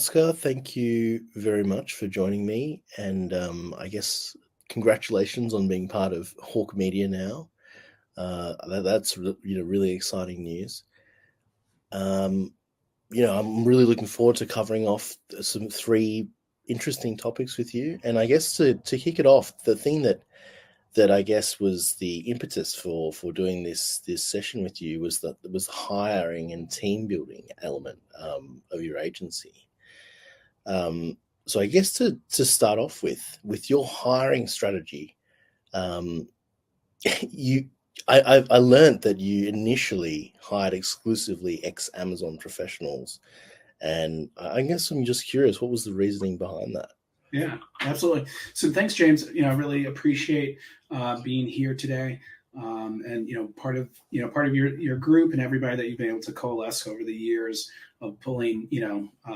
Oscar, thank you very much for joining me, and I guess congratulations on being part of Hawke Media now. That's really exciting news. Um, I'm really looking forward to covering off some three interesting topics with you, and I guess to kick it off, the thing that I guess was the impetus for doing this session with you was that there was the hiring and team building element of your agency. So I guess to start off with your hiring strategy, um, you I learned that you initially hired exclusively ex-Amazon professionals, and I guess I'm just curious, what was the reasoning behind that? Yeah, absolutely. So thanks, James. I really appreciate being here today, and part of your group and everybody that you've been able to coalesce over the years of pulling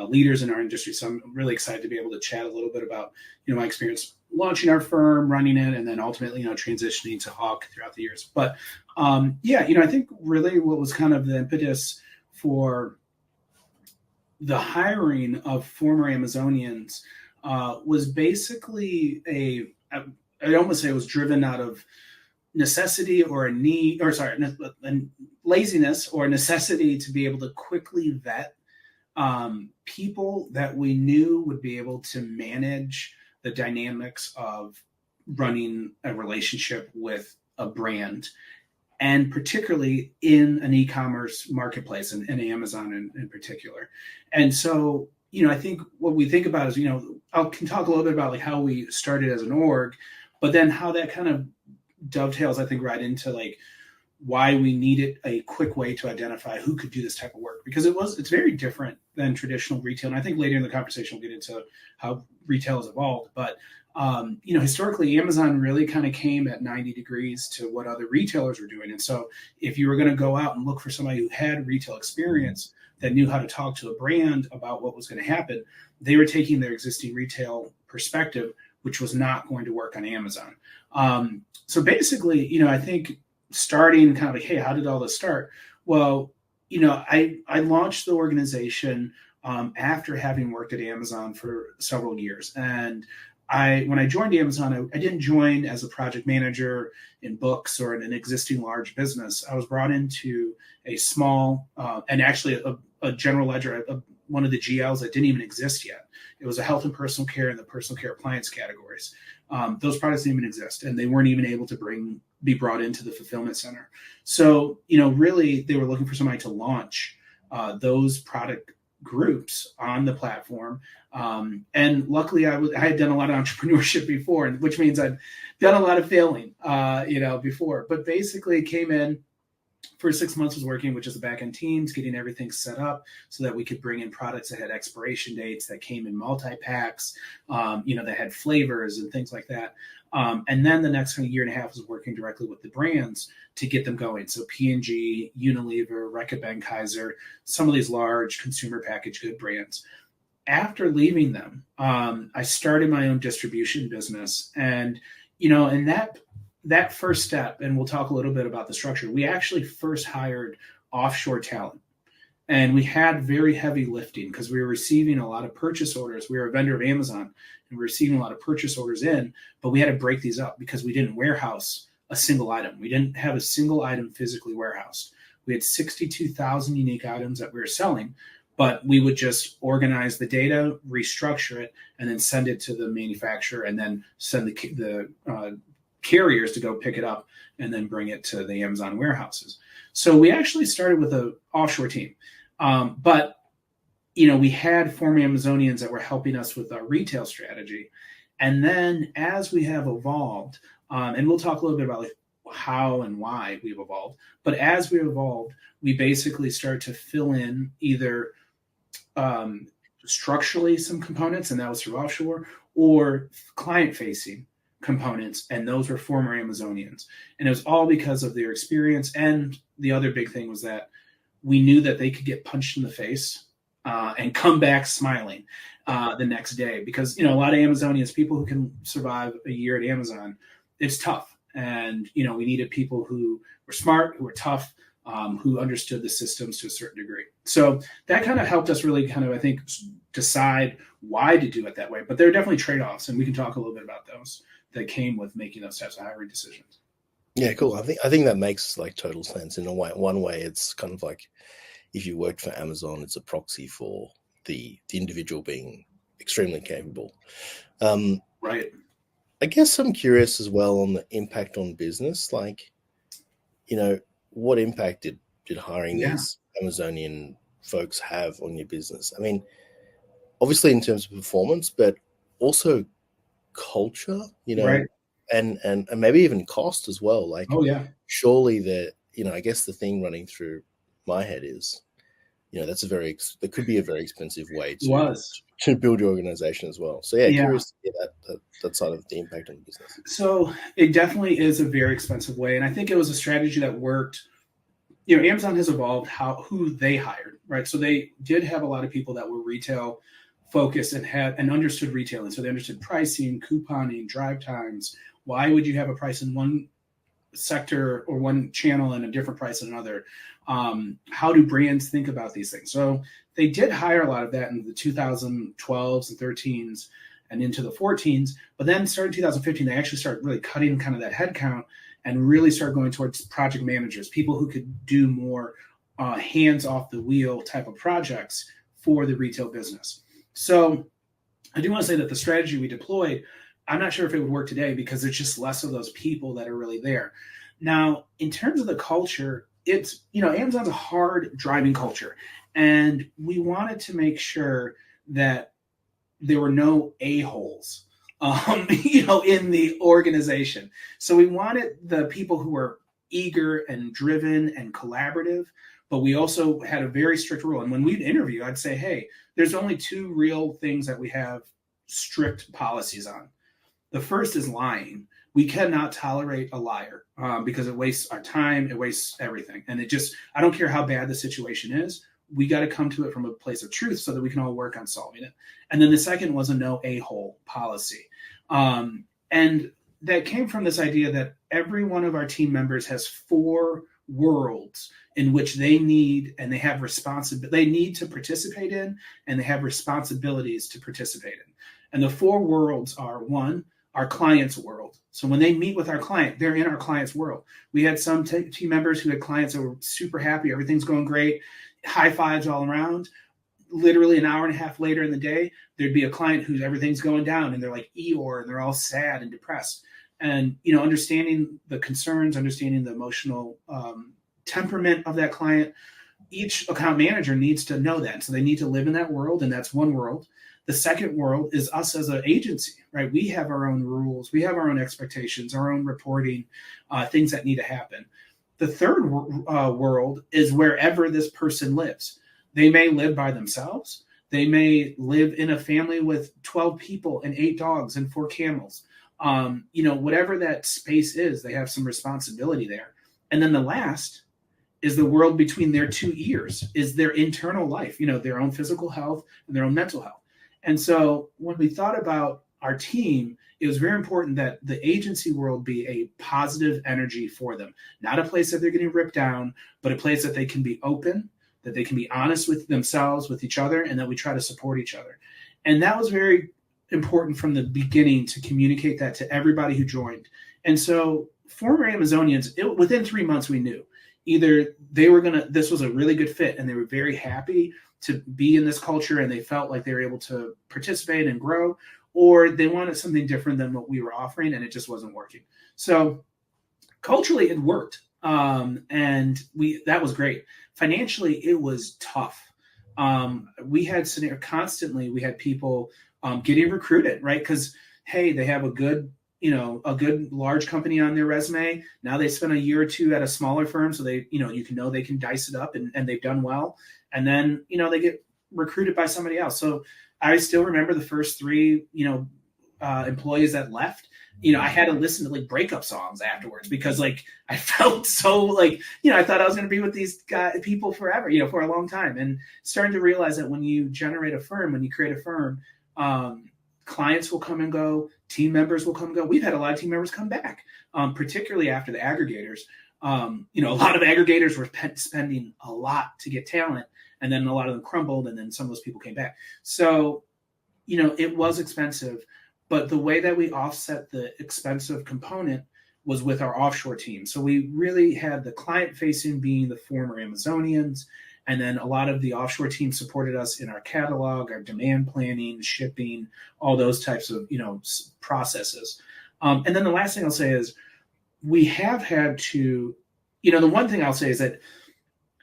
leaders in our industry. So I'm really excited to be able to chat a little bit about my experience launching our firm, running it, and then ultimately transitioning to Hawke throughout the years. But I think really what was kind of the impetus for the hiring of former Amazonians was basically I'd almost say it was driven out of necessity or a need, or sorry, laziness or necessity to be able to quickly vet people that we knew would be able to manage the dynamics of running a relationship with a brand, and particularly in an e-commerce marketplace and Amazon in particular. And so, I think what we think about is, I can talk a little bit about like how we started as an org, but then how that kind of dovetails, I think, right into like why we needed a quick way to identify who could do this type of work, because it's very different than traditional retail. And I think later in the conversation, we'll get into how retail has evolved. But, historically, Amazon really kind of came at 90 degrees to what other retailers were doing. And so if you were going to go out and look for somebody who had retail experience that knew how to talk to a brand about what was going to happen, they were taking their existing retail perspective, which was not going to work on Amazon. So basically, I think starting kind of like, hey, how did all this start? Well, I launched the organization after having worked at Amazon for several years. And when I joined Amazon, I didn't join as a project manager in books or in an existing large business. I was brought into a small and actually a general ledger, one of the GLs that didn't even exist yet. It was a health and personal care and the personal care appliance categories. Those products didn't even exist, and they weren't even able to be brought into the fulfillment center. So, really, they were looking for somebody to launch those product groups on the platform. And luckily, I had done a lot of entrepreneurship before, which means I've done a lot of failing, before. But basically, came in for 6 months, was working with just the back-end teams, getting everything set up so that we could bring in products that had expiration dates, that came in multi-packs, that had flavors and things like that. And then the next year and a half was working directly with the brands to get them going. So P&G, Unilever, Reckitt Benckiser, some of these large consumer packaged good brands. After leaving them, I started my own distribution business. And, in that first step, and we'll talk a little bit about the structure, we actually first hired offshore talent. And we had very heavy lifting because we were receiving a lot of purchase orders. We were a vendor of Amazon, and we were receiving a lot of purchase orders in, but we had to break these up because we didn't warehouse a single item. We didn't have a single item physically warehoused. We had 62,000 unique items that we were selling, but we would just organize the data, restructure it, and then send it to the manufacturer, and then send the carriers to go pick it up and then bring it to the Amazon warehouses. So we actually started with an offshore team. But we had former Amazonians that were helping us with our retail strategy. And then as we have evolved, and we'll talk a little bit about like how and why we've evolved, but as we evolved, we basically started to fill in either structurally some components, and that was through offshore, or client-facing components, and those were former Amazonians. And it was all because of their experience. And the other big thing was that we knew that they could get punched in the face and come back smiling the next day. Because, a lot of Amazonians, people who can survive a year at Amazon, it's tough. And, we needed people who were smart, who were tough, who understood the systems to a certain degree. So that kind of helped us really kind of, I think, decide why to do it that way. But there are definitely trade-offs, and we can talk a little bit about those that came with making those types of hiring decisions. Yeah, cool. I think that makes like total sense. In a way, one way, it's kind of like if you worked for Amazon, it's a proxy for the individual being extremely capable. Right. I guess I'm curious as well on the impact on business. Like, what impact did hiring Yeah. these Amazonian folks have on your business? I mean, obviously in terms of performance, but also culture, Right. and maybe even cost as well. Like, Oh, yeah. surely I guess the thing running through my head is, that could be a very expensive way It was. to build your organization as well. So yeah, Yeah. curious to hear that side of the impact on the business. So it definitely is a very expensive way. And I think it was a strategy that worked. Amazon has evolved who they hired, right? So they did have a lot of people that were retail focused and understood retailing. So they understood pricing, couponing, drive times. Why would you have a price in one sector or one channel and a different price in another? How do brands think about these things? So they did hire a lot of that in the 2012s and 13s and into the 14s. But then starting 2015, they actually started really cutting kind of that headcount and really start going towards project managers, people who could do more hands off the wheel type of projects for the retail business. So I do want to say that the strategy we deployed, I'm not sure if it would work today because there's just less of those people that are really there. Now, in terms of the culture, it's, Amazon's a hard driving culture. And we wanted to make sure that there were no a-holes in the organization. So we wanted the people who were eager and driven and collaborative, but we also had a very strict rule. And when we'd interview, I'd say, hey, there's only two real things that we have strict policies on. The first is lying. We cannot tolerate a liar because it wastes our time, it wastes everything. And I don't care how bad the situation is, we got to come to it from a place of truth so that we can all work on solving it. And then the second was a no a-hole policy. And that came from this idea that every one of our team members has 4 worlds in which they need to participate in, and they have responsibilities to participate in. And the 4 worlds are: 1, our client's world. So when they meet with our client, they're in our client's world. We had some team members who had clients that were super happy, everything's going great, high fives all around. Literally an hour and a half later in the day, there'd be a client whose everything's going down and they're like Eeyore and they're all sad and depressed. And, understanding the concerns, understanding the emotional temperament of that client, each account manager needs to know that. So they need to live in that world, and that's one world. The second world is us as an agency, right? We have our own rules. We have our own expectations, our own reporting, things that need to happen. The third world is wherever this person lives. They may live by themselves. They may live in a family with 12 people and 8 dogs and 4 camels. Whatever that space is, they have some responsibility there. And then the last is the world between their 2 ears, is their internal life, their own physical health and their own mental health. And so when we thought about our team, it was very important that the agency world be a positive energy for them, not a place that they're getting ripped down, but a place that they can be open, that they can be honest with themselves, with each other, and that we try to support each other. And that was very important from the beginning to communicate that to everybody who joined. And so former Amazonians, within 3 months, we knew either this was a really good fit and they were very happy to be in this culture and they felt like they were able to participate and grow, or they wanted something different than what we were offering and it just wasn't working. So culturally it worked. And that was great. Financially, it was tough. We had people getting recruited, right? Because, hey, they have a good large company on their resume. Now they spent a year or 2 at a smaller firm. So they can dice it up and they've done well. And then, they get recruited by somebody else. So I still remember the first 3, employees that left. I had to listen to like breakup songs afterwards because like I felt so like, I thought I was going to be with these people forever, for a long time. And starting to realize that when you create a firm, clients will come and go, team members will come and go. We've had a lot of team members come back, particularly after the aggregators. A lot of aggregators were spending a lot to get talent, and then a lot of them crumbled, and then some of those people came back. So, it was expensive, but the way that we offset the expensive component was with our offshore team. So we really had the client facing being the former Amazonians, and then a lot of the offshore team supported us in our catalog, our demand planning, shipping, all those types of processes. And then the last thing I'll say is we have had to, the one thing I'll say is that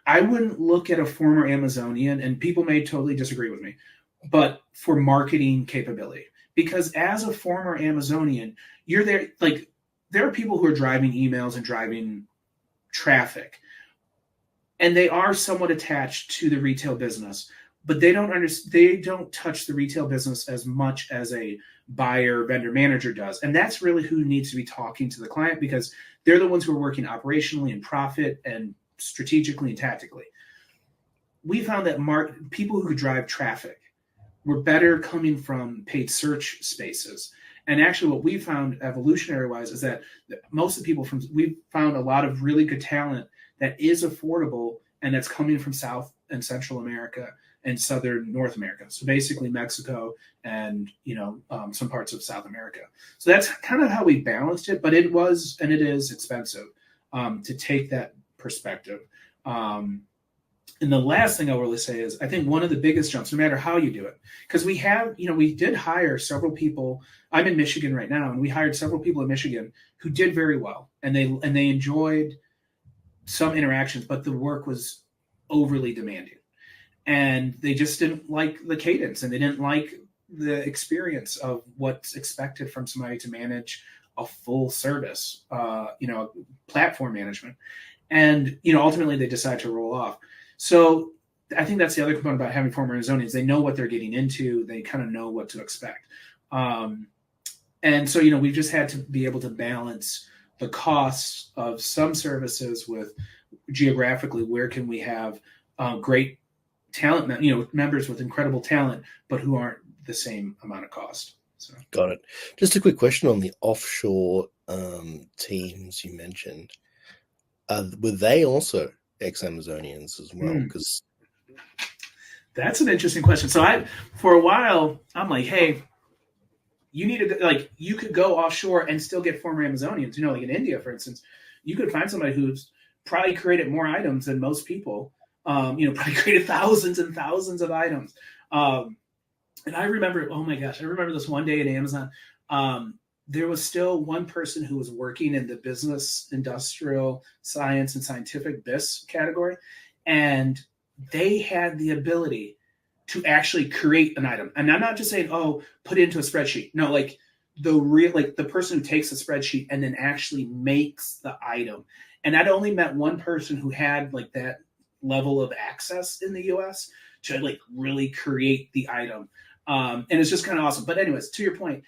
I wouldn't look at a former Amazonian, and people may totally disagree with me, but for marketing capability. Because as a former Amazonian, you're there, like, there are people who are driving emails and driving traffic, and they are somewhat attached to the retail business, but they don't touch the retail business as much as a buyer vendor manager does. And that's really who needs to be talking to the client, because they're the ones who are working operationally and profit and strategically and tactically. We found that people who drive traffic were better coming from paid search spaces. And actually what we found evolutionary wise is that most of the people we found a lot of really good talent that is affordable, and that's coming from South and Central America and Southern North America. So basically Mexico and, some parts of South America. So that's kind of how we balanced it, but it was, and it is expensive to take that perspective. And the last thing I'll really say is I think one of the biggest jumps, no matter how you do it, because we did hire several people. I'm in Michigan right now, and we hired several people in Michigan who did very well, and they enjoyed some interactions, but the work was overly demanding, and they just didn't like the cadence, and they didn't like the experience of what's expected from somebody to manage a full service, platform management. And, ultimately they decide to roll off. So I think that's the other component about having former Amazonians. They know what they're getting into. They kind of know what to expect. And so, we've just had to be able to balance the costs of some services with geographically, where can we have great talent, members with incredible talent, but who aren't the same amount of cost. So. Got it. Just a quick question on the offshore teams you mentioned. Were they also ex-Amazonians as well? Because that's an interesting question. So for a while, I'm like, hey, you could go offshore and still get former Amazonians. Like in India, for instance, you could find somebody who's probably created more items than most people. Probably created thousands and thousands of items. And I remember, oh my gosh, I remember this one day at Amazon. There was still one person who was working in the business, industrial, science, and scientific BIS category. And they had the ability to actually create an item. And I'm not just saying, put it into a spreadsheet. No, the person who takes a spreadsheet and then actually makes the item. And I'd only met one person who had that level of access in the US to really create the item. And it's just kind of awesome. But anyways, to your point,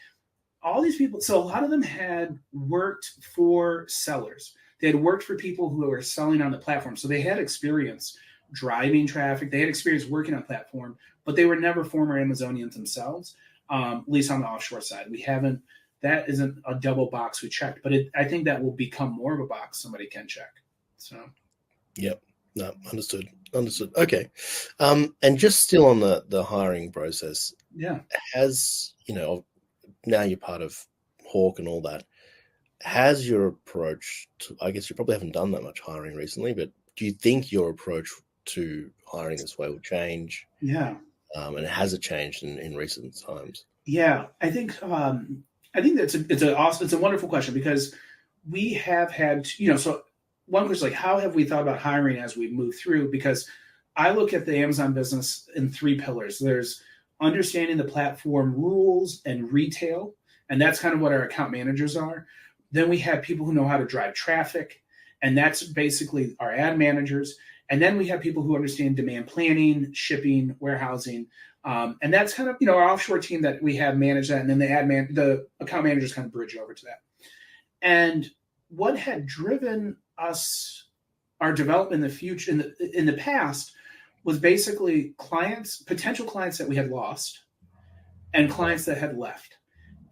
all these people, so a lot of them had worked for sellers. They had worked for people who were selling on the platform. So they had experience driving traffic. They had experience working on platform, but they were never former Amazonians themselves, at least on the offshore side. That isn't a double box we checked, but I think that will become more of a box somebody can check. So. Yep. No, understood. Okay. And just still on the hiring process. Yeah. Has, now you're part of Hawke and all that, has your approach to, I guess you probably haven't done that much hiring recently, but do you think your approach to hiring this way will change? Yeah. And has it changed in recent times? Yeah, I think it's a wonderful question, because we have had, so one question is how have we thought about hiring as we move through? Because I look at the Amazon business in three pillars. There's understanding the platform rules and retail, and that's kind of what our account managers are. Then we have people who know how to drive traffic, and that's basically our ad managers. And then we have people who understand demand planning, shipping, warehousing, and that's kind of our offshore team that we have manage that, and then the account managers kind of bridge over to that. And what had driven our development in the future, in the past, was basically potential clients that we had lost, and clients that had left,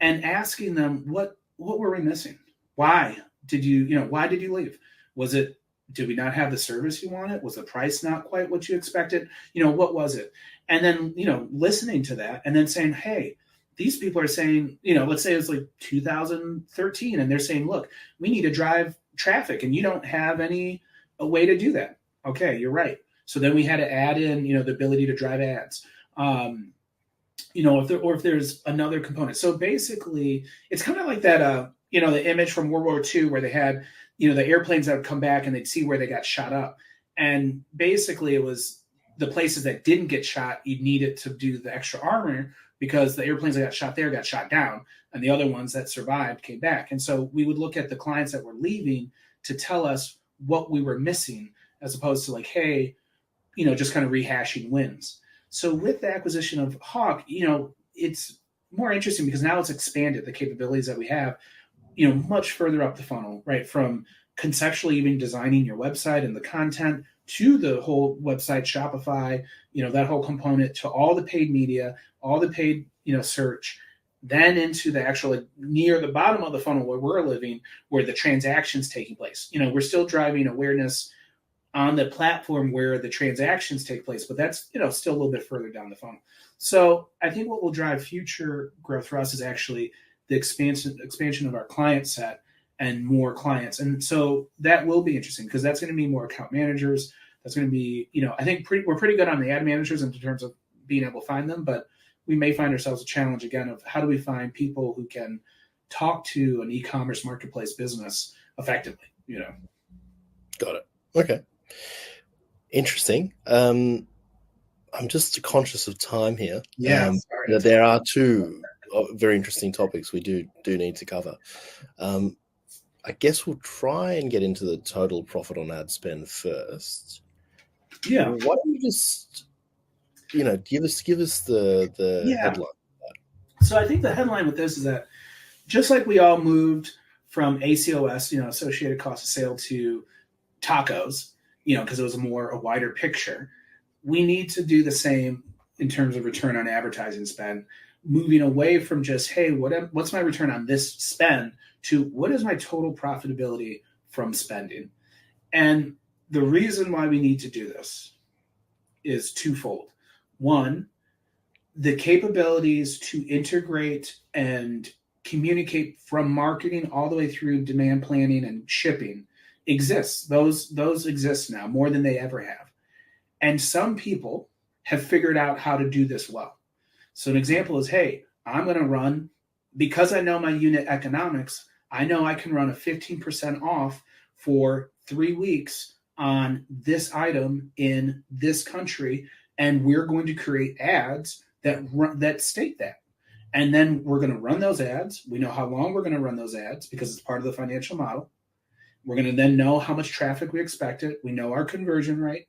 and asking them what were we missing? Why did you leave? Was it, did we not have the service you wanted? Was the price not quite what you expected? You know, what was it? And then, you know, listening to that and then saying, hey, these people are saying, you know, let's say it's like 2013 and they're saying, look, we need to drive traffic and you don't have a way to do that. Okay, you're right. So then we had to add in, you know, the ability to drive ads. You know, if there's another component. So basically, it's kind of like that, you know, the image from World War II where they had, you know, the airplanes that would come back and they'd see where they got shot up. And basically it was the places that didn't get shot, you needed to do the extra armor because the airplanes that got shot there got shot down and the other ones that survived came back. And so we would look at the clients that were leaving to tell us what we were missing as opposed to like, hey, you know, just kind of rehashing wins. So with the acquisition of Hawke, you know, it's more interesting because now it's expanded the capabilities that we have, you know, much further up the funnel, right? From conceptually even designing your website and the content to the whole website, Shopify, you know, that whole component to all the paid media, all the paid, you know, search, then into the actual like, near the bottom of the funnel where we're living, where the transactions taking place. You know, we're still driving awareness on the platform where the transactions take place, but that's, you know, still a little bit further down the funnel. So I think what will drive future growth for us is actually the expansion of our client set and more clients. And so that will be interesting because that's going to be more account managers. That's going to be, you know, I think we're pretty good on the ad managers in terms of being able to find them, but we may find ourselves a challenge again of how do we find people who can talk to an e-commerce marketplace business effectively, you know? Got it. Okay. Interesting. I'm just conscious of time here. Yeah. There are two very interesting topics we do need to cover. I guess we'll try and get into the total profit on ad spend first. Yeah. Why don't you just, you know, give us the headline? So I think the headline with this is that just like we all moved from ACOS, you know, associated cost of sale, to tacos, you know, because it was a wider picture, we need to do the same in terms of return on advertising spend, moving away from just, hey, what's my return on this spend to what is my total profitability from spending? And the reason why we need to do this is twofold. One, the capabilities to integrate and communicate from marketing all the way through demand planning and shipping exists. Those exist now more than they ever have. And some people have figured out how to do this well. So an example is, hey, I'm going to run, because I know my unit economics, I know I can run a 15% off for 3 weeks on this item in this country. And we're going to create ads that state that. And then we're going to run those ads. We know how long we're going to run those ads because it's part of the financial model. We're going to then know how much traffic we expected. We know our conversion rate.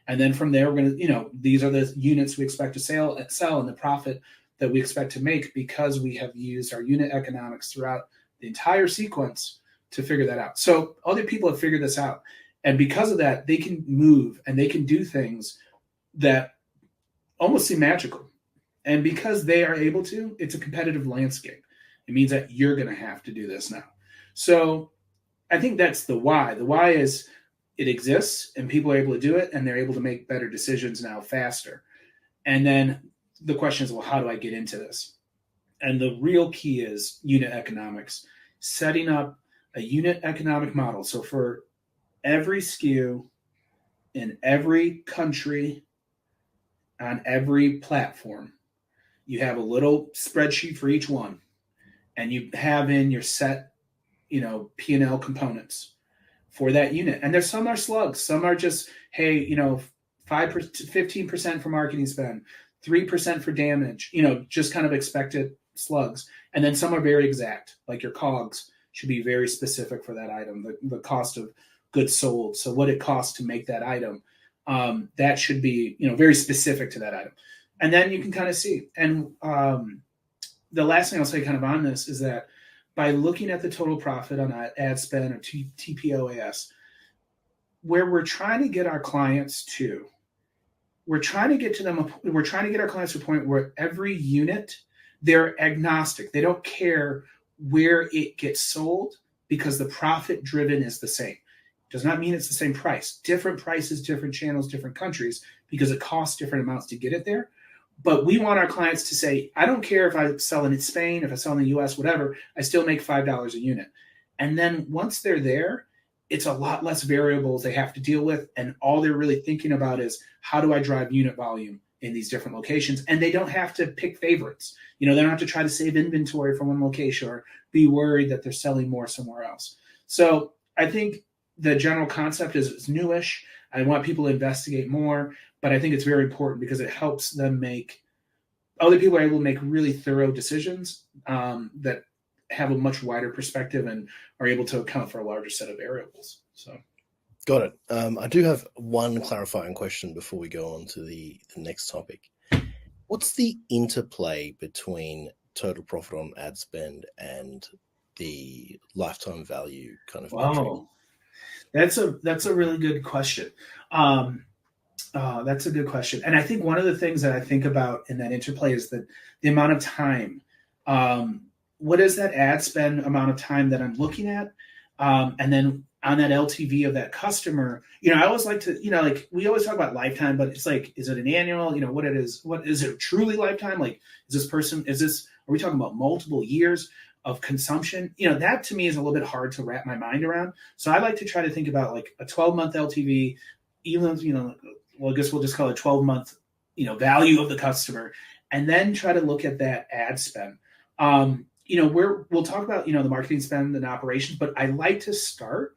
And then from there, we're going to, you know, these are the units we expect to sell and the profit that we expect to make because we have used our unit economics throughout the entire sequence to figure that out. So other people have figured this out. And because of that, they can move and they can do things that almost seem magical. And because they are able to, it's a competitive landscape. It means that you're going to have to do this now. So I think that's the why. The why is it exists and people are able to do it and they're able to make better decisions now faster. And then the question is, well, how do I get into this? And the real key is unit economics, setting up a unit economic model. So for every SKU in every country on every platform, you have a little spreadsheet for each one and you have in your set, you know, P&L components for that unit. And there's some are slugs. Some are just, hey, you know, 15% for marketing spend, 3% for damage, you know, just kind of expected slugs. And then some are very exact, like your COGS should be very specific for that item, the cost of goods sold. So what it costs to make that item, that should be, you know, very specific to that item. And then you can kind of see. And the last thing I'll say kind of on this is that by looking at the total profit on ad spend or TPOAS, where we're trying to get our clients to, we're trying to get our clients to a point where every unit, they're agnostic. They don't care where it gets sold because the profit driven is the same. Does not mean it's the same price. Different prices, different channels, different countries, because it costs different amounts to get it there. But we want our clients to say, I don't care if I sell in Spain, if I sell in the US, whatever, I still make $5 a unit. And then once they're there, it's a lot less variables they have to deal with. And all they're really thinking about is, how do I drive unit volume in these different locations? And they don't have to pick favorites. They don't have to try to save inventory from one location or be worried that they're selling more somewhere else. So I think the general concept is newish. I want people to investigate more, but I think it's very important because it helps them other people are able to make really thorough decisions that have a much wider perspective and are able to account for a larger set of variables. So, got it. I do have one clarifying question before we go on to the next topic. What's the interplay between total profit on ad spend and the lifetime value kind of metric? Wow, that's a really good question. That's a good question. And I think one of the things that I think about in that interplay is that the amount of time. What is that ad spend amount of time that I'm looking at? And then on that LTV of that customer, I always like to, like we always talk about lifetime, but it's like, is it an annual, what is it truly lifetime? Like, are we talking about multiple years of consumption? That to me is a little bit hard to wrap my mind around. So I like to try to think about like a 12-month LTV, even, well, I guess we'll just call it 12-month, value of the customer, and then try to look at that ad spend. We'll talk about, the marketing spend and operations, but I like to start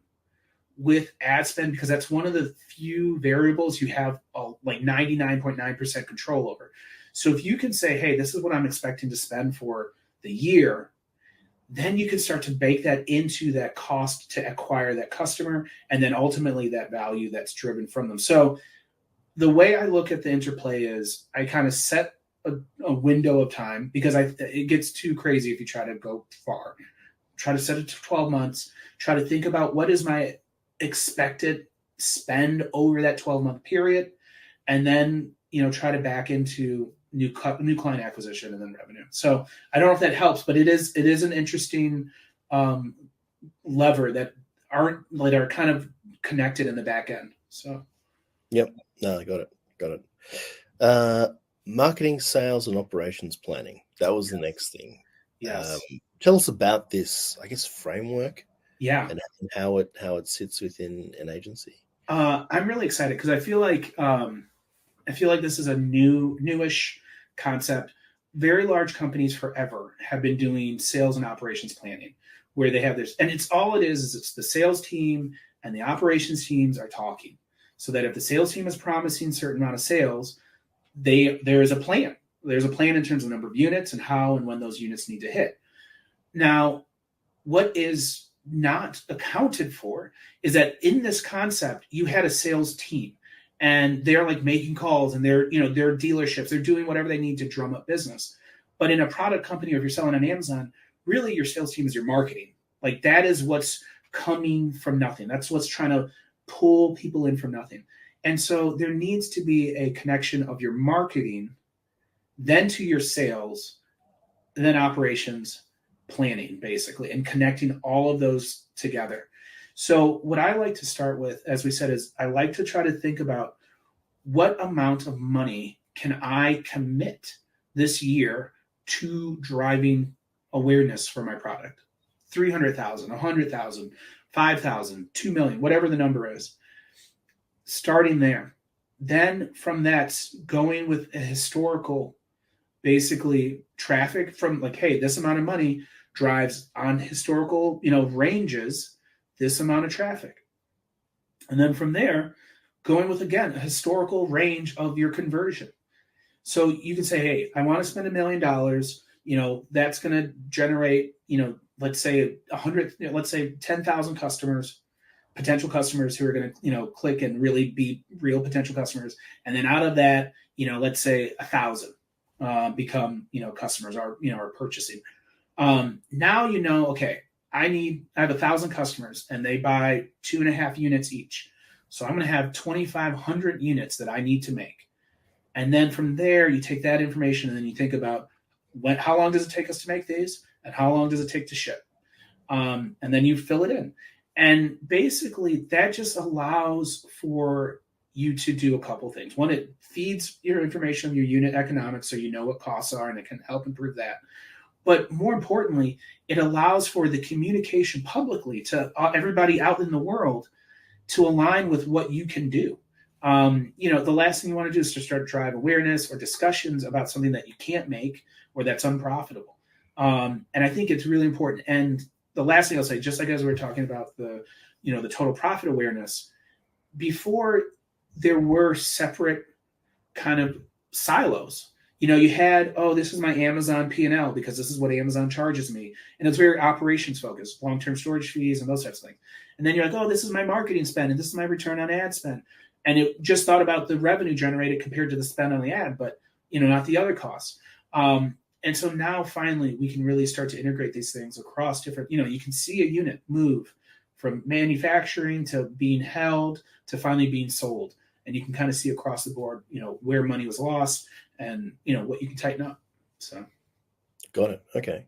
with ad spend because that's one of the few variables you have like 99.9% control over. So if you can say, hey, this is what I'm expecting to spend for the year, then you can start to bake that into that cost to acquire that customer, and then ultimately that value that's driven from them. So the way I look at the interplay is I kind of set a window of time because it gets too crazy if you try to go far. Try to set it to 12 months. Try to think about what is my expected spend over that 12-month period, and then try to back into new client acquisition and then revenue. So I don't know if that helps, but it is an interesting lever that are kind of connected in the back end. So yep, no, I got it. Marketing, sales, and operations planning. That was the next thing. Yes. Tell us about this, I guess, framework. Yeah. And how it sits within an agency. I'm really excited because I feel like this is a newish concept. Very large companies forever have been doing sales and operations planning, where they have this, and it's the sales team and the operations teams are talking, so that if the sales team is promising a certain amount of sales, there is a plan. There's a plan in terms of the number of units and how and when those units need to hit. Now, what is not accounted for is that in this concept, you had a sales team and they're like making calls and they're dealerships, they're doing whatever they need to drum up business. But in a product company, or if you're selling on Amazon, really your sales team is your marketing. Like that is what's coming from nothing. That's what's trying to pull people in from nothing. And so there needs to be a connection of your marketing, then to your sales, then operations, planning, basically, and connecting all of those together. So what I like to start with, as we said, is I like to try to think about what amount of money can I commit this year to driving awareness for my product. 300,000, 100,000, 5,000, 2 million, whatever the number is. Starting there. Then from that, going with a historical, basically traffic from like, hey, this amount of money drives on historical, ranges, this amount of traffic. And then from there, going with, again, a historical range of your conversion. So you can say, hey, I want to spend $1 million, that's going to generate, let's say 10,000 customers, potential customers who are going to, click and really be real potential customers. And then out of that, let's say 1,000 become, customers are purchasing. Now, okay, I have 1,000 customers and they buy 2.5 units each. So I'm going to have 2,500 units that I need to make. And then from there, you take that information and then you think about how long does it take us to make these and how long does it take to ship? And then you fill it in. And basically, that just allows for you to do a couple things. One, it feeds your information, your unit economics, so you know what costs are, and it can help improve that. But more importantly, it allows for the communication publicly to everybody out in the world to align with what you can do. The last thing you want to do is to start drive awareness or discussions about something that you can't make or that's unprofitable. And I think it's really important. And the last thing I'll say, just like as we were talking about the total profit awareness, before there were separate kind of silos. You had, oh, this is my Amazon P&L because this is what Amazon charges me. And it's very operations focused, long-term storage fees and those types of things. And then you're like, oh, this is my marketing spend and this is my return on ad spend. And it just thought about the revenue generated compared to the spend on the ad, but not the other costs. And so now finally we can really start to integrate these things across different, you can see a unit move from manufacturing to being held to finally being sold. And you can kind of see across the board, where money was lost and, what you can tighten up. So. Got it. Okay.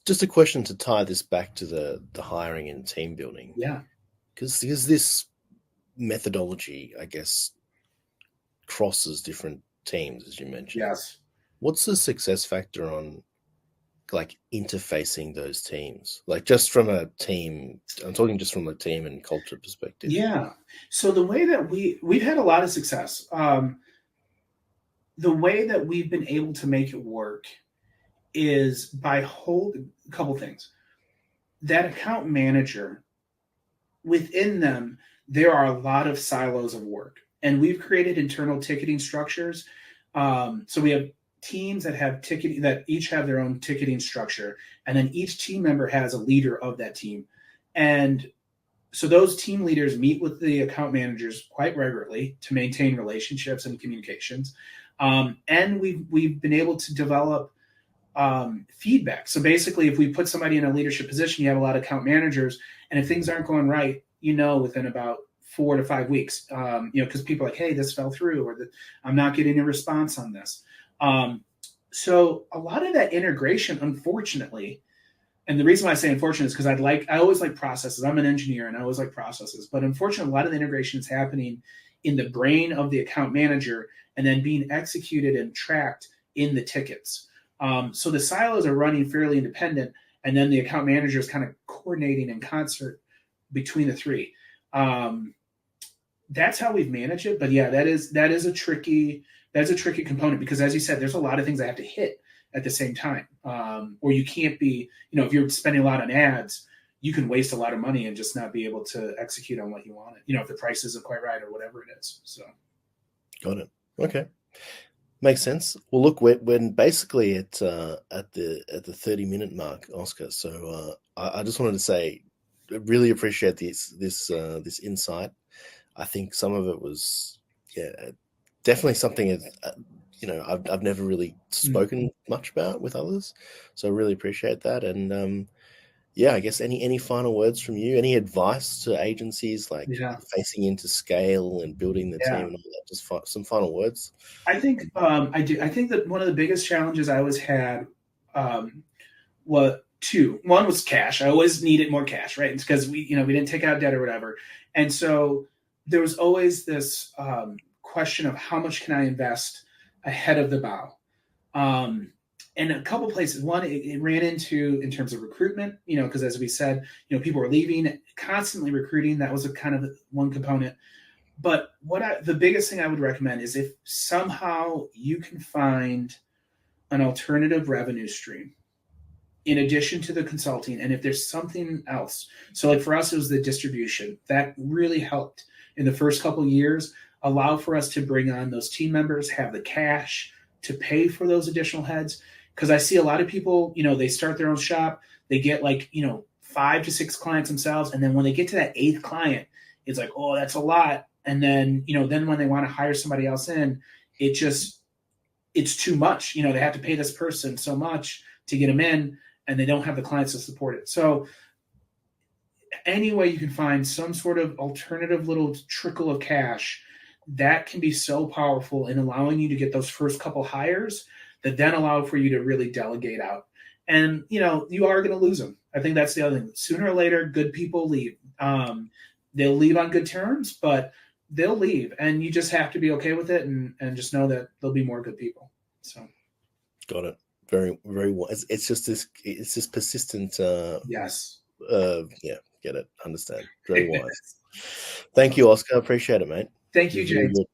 Just a question to tie this back to the hiring and team building. Yeah. Because this methodology, I guess, crosses different teams, as you mentioned. Yes. What's the success factor on like interfacing those teams? Like just from a team, I'm talking just from a team and culture perspective. Yeah. So the way that we've had a lot of success, the way that we've been able to make it work is by a couple things. That account manager, within them, there are a lot of silos of work. And we've created internal ticketing structures. So we have teams that have ticketing, that each have their own ticketing structure. And then each team member has a leader of that team. And so those team leaders meet with the account managers quite regularly to maintain relationships and communications. And we've been able to develop feedback. So basically, if we put somebody in a leadership position, you have a lot of account managers, and if things aren't going right, within about 4 to 5 weeks, because people are like, hey, this fell through, or I'm not getting a response on this. So a lot of that integration, unfortunately, and the reason why I say unfortunate is because I always like processes. I'm an engineer and I always like processes, but unfortunately, a lot of the integration is happening in the brain of the account manager and then being executed and tracked in the tickets. So the silos are running fairly independent, and then the account manager is kind of coordinating in concert between the three. That's how we've managed it. But yeah, that is a tricky component because, as you said, there's a lot of things I have to hit at the same time. Or you can't be, if you're spending a lot on ads, you can waste a lot of money and just not be able to execute on what you wanted, if the price isn't quite right or whatever it is. So. Got it. Okay. Makes sense. Well, look, we're basically at the 30-minute mark, Oscar. So I just wanted to say, I really appreciate this insight. I think some of it was, definitely something I've never really spoken much about with others. So I really appreciate that. And I guess any final words from you? Any advice to agencies like facing into scale and building the team and all that? Just some final words. I think I do. I think that one of the biggest challenges I always had was two. One was cash. I always needed more cash, right? It's because we didn't take out debt or whatever, and so there was always this question of how much can I invest ahead of the bow. And a couple places. One, it ran into in terms of recruitment, because as we said, people were leaving, constantly recruiting. That was a kind of one component. But the biggest thing I would recommend is if somehow you can find an alternative revenue stream in addition to the consulting, and if there's something else. So like for us, it was the distribution. That really helped in the first couple of years, allow for us to bring on those team members, have the cash to pay for those additional heads. Because I see a lot of people, they start their own shop, they get 5 to 6 clients themselves. And then when they get to that 8th client, it's like, oh, that's a lot. And then, then when they want to hire somebody else in, it's too much. They have to pay this person so much to get them in, and they don't have the clients to support it. So any way you can find some sort of alternative little trickle of cash, that can be so powerful in allowing you to get those first couple hires that then allow for you to really delegate out. and you are going to lose them. I think that's the other thing. Sooner or later, good people leave. They'll leave on good terms, but they'll leave, and you just have to be okay with it, and just know that there'll be more good people. So, got it. Very, very well. It's just this persistent. Yes. Yeah, get it. Understand. Very wise. Thank you, Oscar. Appreciate it, mate. Thank you, You're very James. good.